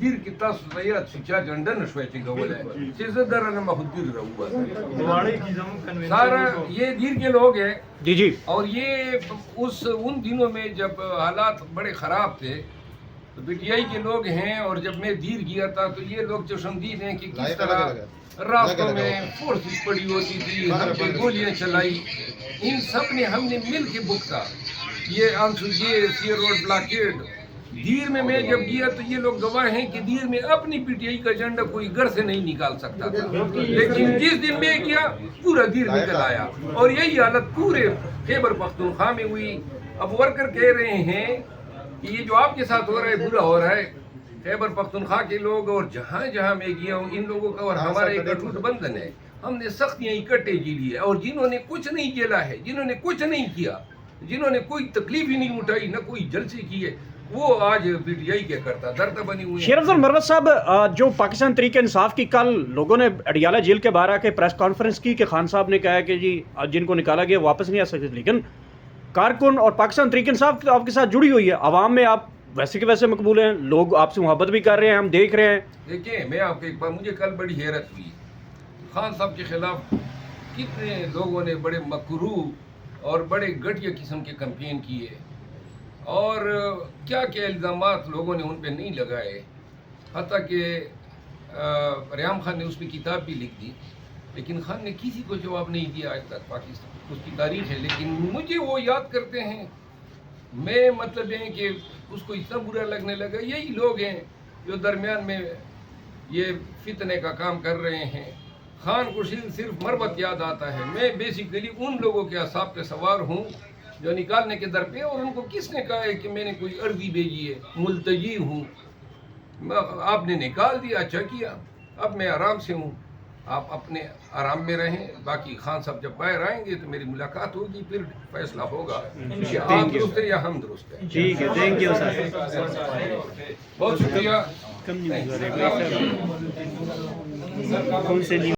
دیر کی تاسو زیات سچا جنډه نشوي چې غولای چې زه درنه محدود رہوں سارا یہ دیر کے لوگ ہیں جی جی، اور یہ ان دنوں میں جب حالات بڑے خراب تھے تو پی ٹی آئی کے لوگ ہیں، اور جب میں دیر گیا تھا تو یہ لوگ چشمدید ہیں کہ کس طرح راستوں میں فورسز پڑی ہوتی تھی، ہم پہ گولیاں چلائی۔ ان سب نے ہم نے مل کے بکتا یہ سی روڈ بلاکیڈ دیر میں جب گیا تو یہ لوگ گواہ ہیں کہ دیر میں اپنی پی ٹی آئی کا ایجنڈا کوئی گھر سے نہیں نکال سکتا تھا، لیکن جس دن میں گیا پورا دیر نکل آیا، اور یہی حالت پورے خیبر پختونخوا میں ہوئی۔ اب ورکر کہہ رہے ہیں کہ یہ جو آپ کے ساتھ ہو رہا ہے برا ہو رہا ہے۔ خیبر پختونخوا کے لوگ اور جہاں جہاں میں گیا ہوں ان لوگوں کا اور ہمارا ایک اٹوٹ بندھن ہے، ہم نے سختیاں اکٹھے جی لی ہے، اور جنہوں نے کچھ نہیں جھیلا ہے، جنہوں نے کچھ نہیں کیا، جنہوں نے کوئی تکلیف ہی نہیں اٹھائی، نہ کوئی جلسے کیے، وہ آج پی ٹی آئی کیا کرتا درد بنی ہوئی۔ شیر افضل مروت صاحب، جو پاکستان تحریک انصاف کی کل لوگوں نے اڈیالہ جیل کے باہر آ کے پریس کانفرنس کی کہ خان صاحب نے کہا کہ جی جن کو نکالا گیا واپس نہیں آ سکتے، لیکن کارکن اور پاکستان تحریک انصاف آپ کے ساتھ جڑی ہوئی ہے، عوام میں آپ ویسے کے ویسے مقبول ہیں، لوگ آپ سے محبت بھی کر رہے ہیں، ہم دیکھ رہے ہیں۔ دیکھیں میں آپ کو ایک بار، مجھے کل بڑی حیرت ہوئی، خان صاحب کے خلاف کتنے لوگوں نے بڑے مکروہ اور بڑے گھٹیا قسم کے کمپین کیے، اور کیا کیا الزامات لوگوں نے ان پہ نہیں لگائے، حتیٰ کہ ریام خان نے اس پہ کتاب بھی لکھ دی، لیکن خان نے کسی کو جواب نہیں دیا آج تک۔ پاکستان اس کی تاریخ ہے، لیکن مجھے وہ یاد کرتے ہیں، میں مطلب ہے کہ اس کو اتنا برا لگنے لگا۔ یہی لوگ ہیں جو درمیان میں یہ فتنے کا کام کر رہے ہیں۔ خان کو صرف مروت یاد آتا ہے، میں بیسیکلی ان لوگوں کے اعصاب پہ سوار ہوں جو نکالنے کے در پہ، اور ان کو کس نے کہا ہے کہ میں نے کوئی عرضی بھیجی ہے، ملتجی ہوں، آپ نے نکال دیا، اچھا کیا، اب میں آرام سے ہوں، آپ اپنے آرام میں رہیں۔ باقی خان صاحب جب باہر آئیں گے تو میری ملاقات ہوگی، پھر فیصلہ ہوگا کہ آپ درست ہے یا ہم درست ہیں۔ ٹھیک ہے، تھینک یو سر، بہت شکریہ۔